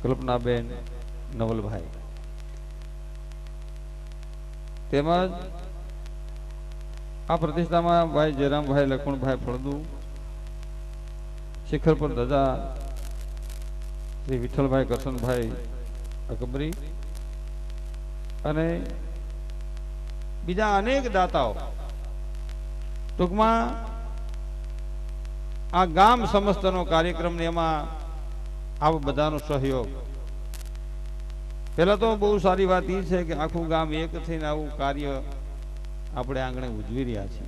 કલ્પનાબેન નવલભાઈ, તેમજ આ પ્રતિષ્ઠામાં ભાઈ જયરામભાઈ લખમણભાઈ ફળદુ, શિખર પર ધજા શ્રી વિઠ્ઠલભાઈ કરશનભાઈ અકબરી અને બીજા અનેક દાતાઓ, ટૂંકમાં આ ગામ સમસ્તનો કાર્યક્રમ ને એમાં આ બધાનો સહયોગ. પહેલા તો બહુ સારી વાત એ છે કે આખું ગામ એક થઈને આવું કાર્ય આપણે આંગણે ઉજવી રહ્યા છીએ.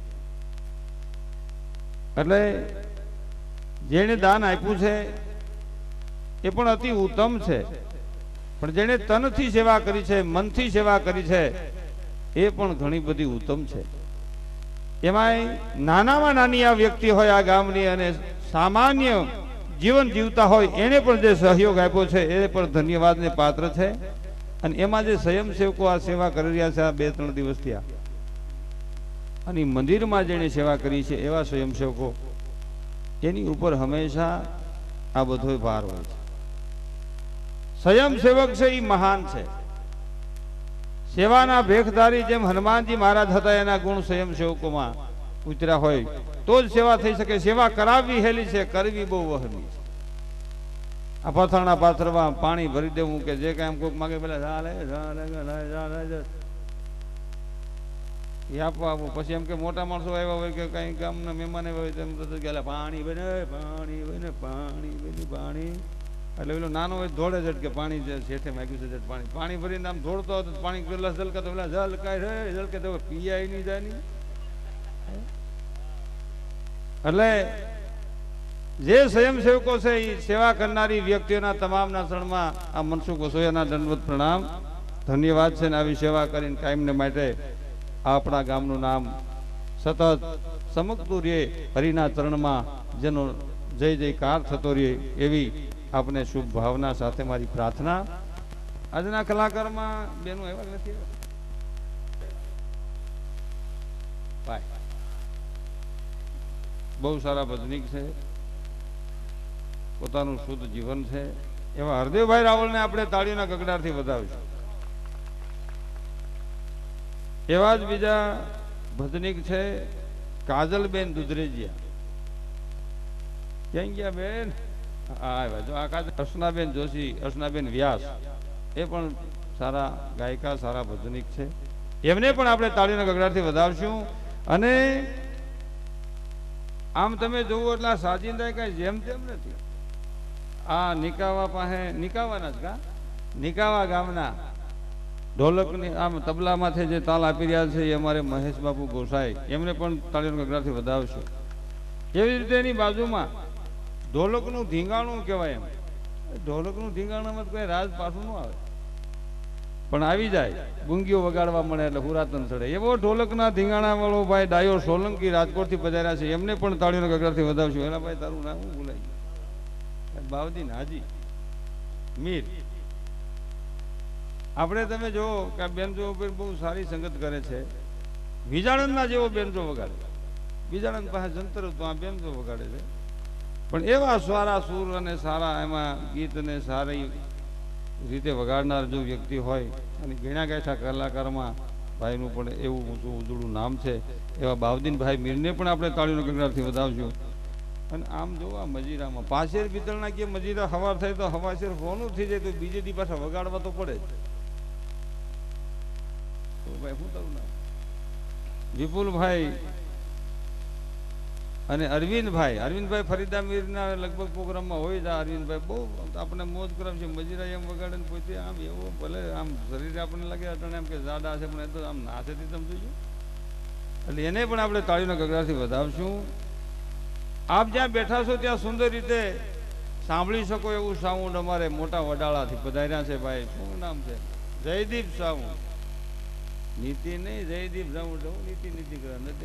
એટલે જેણે દાન આપ્યું છે એ પણ અતિ ઉત્તમ છે, પણ જેણે તનથી સેવા કરી છે, મનથી સેવા કરી છે, એ પણ ઘણી બધી ઉત્તમ છે. એમાંય નાનામાં નાની આ વ્યક્તિ હોય આ ગામની અને સામાન્ય જીવન જીવતા હોય એને પણ જે સહયોગ આપ્યો છે એ પણ ધન્યવાદને પાત્ર છે. અને એમાં જે સ્વયંસેવકો આ સેવા કરી રહ્યા છે આ 2-3 દિવસથી, અને મંદિરમાં જેણે સેવા કરી છે એવા સ્વયંસેવકો, એની ઉપર હંમેશા આ બધો ભાર હોય છે. સ્વયંસેવક છે એ મહાન છે. સેવાના ભેખધારી જેમ હનુમાનજી મહારાજ હતા, એના ગુણ સ્વયંસેવકોમાં ઉતર્યા હોય તો જ સેવા થઈ શકે. સેવા કરાવવી હેલી છે, કરવી બહુ વહમી છે. આ પથાણા પાથરવા, પાણી ભરી દેવું કે જે કાંઈ કોઈક માગે પેલા આપવા આપવું, પછી એમ કે મોટા માણસો આવ્યા હોય કે કઈ ગામના મહેમાન આવ્યા હોય તેમ તો ગયેલા પાણી બને, પાણી બને, પાણી બને, પાણી. એટલે પેલો નાનો હોય દોડે છે કે પાણી શેઠે માગ્યું છે પાણી, પાણી ભરીને આમ દોડતો હતો, પાણી પેલા જલકા તો પેલા જલકાય રે જલકે તો પીયાય નહીં જાય નહીં. એટલે જે સ્વયંસેવકો છે એ સેવા કરનારી વ્યક્તિઓના તમામના શરણમાં આ મનસુખ વસોયાના દંડવત પ્રણામ, ધન્યવાદ છે. ને આવી સેવા કરીને કાયમને માટે આપણા ગામનું નામ સતત ચમકતું રહે, હરિના ચરણમાં જેનો જય જયકાર થતો રહે એવી આપને શુભ ભાવના સાથે મારી પ્રાર્થના. આજના કલાકારમાં બેનું એવા નથી, બહુ સારા ભજનીક છે, પોતાનું શુદ્ધ જીવન છે એવા હરદેવભાઈ રાવળને આપણે તાળીઓના ગગડાથી વધાવીશું. એવા જ બીજા ભજનીક છે કાજલબેન દુધરેજિયા. ક્યાં ગયા બેન? જો આ અર્ચનાબેન જોશી, અર્ચનાબેન વ્યાસ, એ પણ સારા ગાયિકા, સારા ભજનીક છે. એમને પણ આપણે તાળીઓના ગગડાથી વધાવશું. અને આમ તમે જોવો એટલે સાજિંદા કઈ જેમ તેમ નથી. આ નિકાવા પાસે, નિકાવાના જ કા, નિકાવા ગામના ઢોલકની આમ તબલામાંથી જે તાલ આપી રહ્યા છે એ અમારે મહેશ બાપુ ગોસાઈ, એમને પણ તાળીઓના ગગડાથી વધાવશું. એવી રીતે એની બાજુમાં ઢોલકનું ધીંગાણું કહેવાય, એમ ઢોલકનું ધીંગાણામાં કોઈ રાજ પાછું ન આવે, પણ આવી જાય ગુંગીઓ વગાડવા મળે એટલે હુરાતન ચડે. એવો ઢોલકના ધીંગાણા વાળો ભાઈ ડાયો સોલંકી રાજકોટથી પધાર્યા છે, એમને પણ તાળીઓના ગગડાથી વધાવશું. એના ભાઈ તારું નામ હું ભૂલાઈ ગયું, બાવદીન હાજી મીર. આપણે તમે જો કે બેનજો બહુ સારી સંગત કરે છે. વિજાણંદના જેવો બેનજો વગાડે, વિજાણંદ પાસે જંતર તો આ બેનજો વગાડે છે. પણ એવા સારા સૂર અને સારા એમાં ગીત અને સારી રીતે વગાડનાર જો વ્યક્તિ હોય, અને ગણ્યા ગાયઠા કલાકારમાં ભાઈનું પણ એવું ઊંચું ઉજળું નામ છે, એવા બાવદીનભાઈ મીરને પણ આપણે તાળીઓના ગગડાથી વધાવશું. અને આમ જો આ મજીરામાં પાછેર પિત્તળના કે મજીરા હવાર થાય તો હવાશેર હોનું થઈ જાય તો બીજે દી પાછા વગાડવા તો પડે જ. ભાઈ શું તારું નામ? વિપુલભાઈ અને અરવિંદભાઈ ફરીદા મીરના લગભગ પ્રોગ્રામમાં હોય છે. અરવિંદભાઈ બહુ આપણે મોજ કરાવ છે. મજીરા એમ વગાડે ને પોતે આમ એવો ભલે આમ શરીરે આપણને લાગે અટણે એમ કે જાડા છે, પણ એ તો આમ નાસેથી તમે જોઈજો. એટલે એને પણ આપણે તાળીઓના ગગડાથી વધાવશું. આપ જ્યાં બેઠા છો ત્યાં સુંદર રીતે સાંભળી શકો એવું સાઉન્ડ અમારે મોટા વડાળાથી પધાર્યા છે. ભાઈ શું નામ છે? જયદીપ સાઉન્ડ. નીતિ નહીં, જયદીપ સાઉન્ડ. નીતિ નથી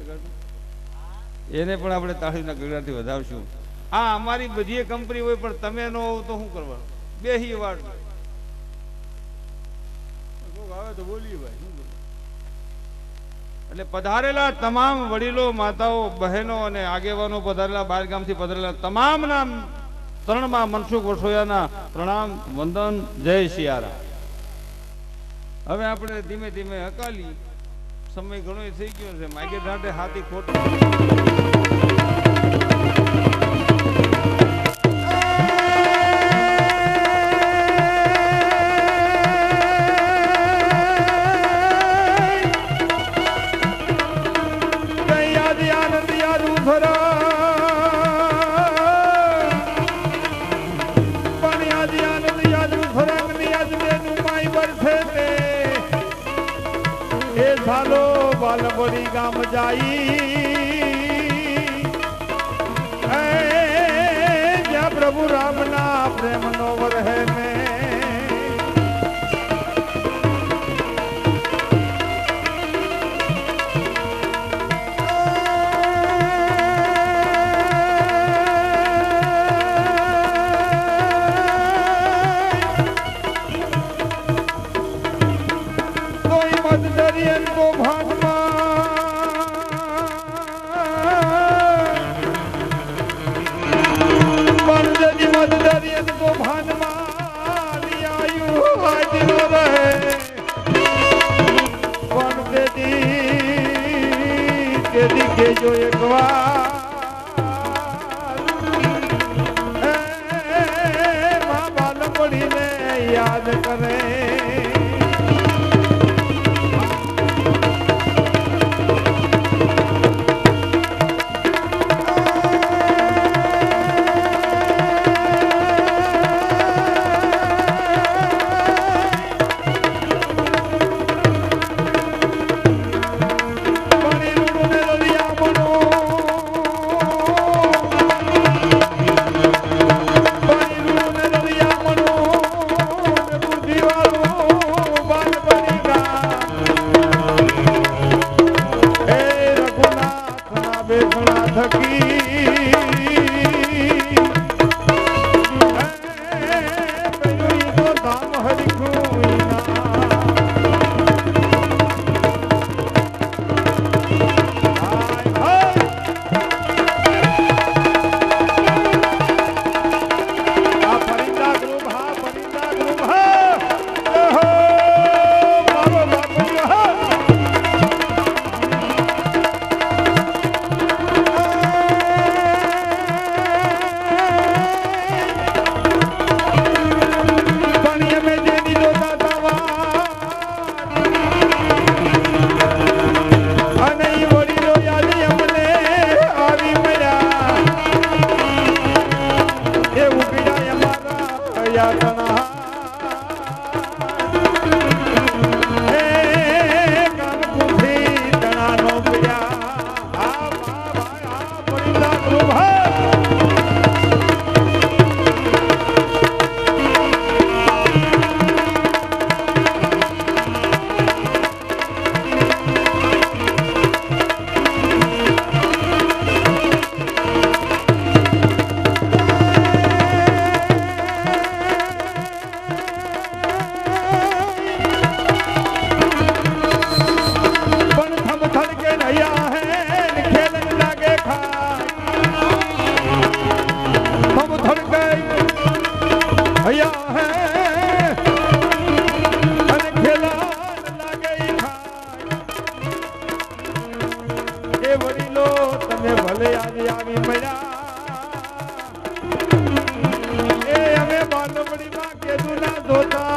કરતું. એને પણ આપણે તાળીના ગગડાથી વધાવશું. આ અમારી બધી કંપની હોય પણ તમે ન હોવ તો શું કરવાનું? બેહી વાળ આવે તો બોલીએ ભાઈ શું કરવાનું? એટલે પધારેલા તમામ વડીલો, માતાઓ, બહેનો અને આગેવાનો, પધારેલા બહાર ગામથી પધારેલા તમામ નામ ત્રણમાં મનસુખ વસોયાના પ્રણામ વંદન જય સિયારા. હવે આપણે ધીમે ધીમે હકાલી, સમય ઘણો થઈ ગયો છે. માગે દાંડે હાથી ખોટ बालबड़ी गाम जाई जब प्रभु राम ना प्रेम नो वरहे में कोई मत दरियन को भान को भान मारी आयु हाजिर रहे पण तेदी के जो एक बार माँ बाल बड़ी ने याद करे धोता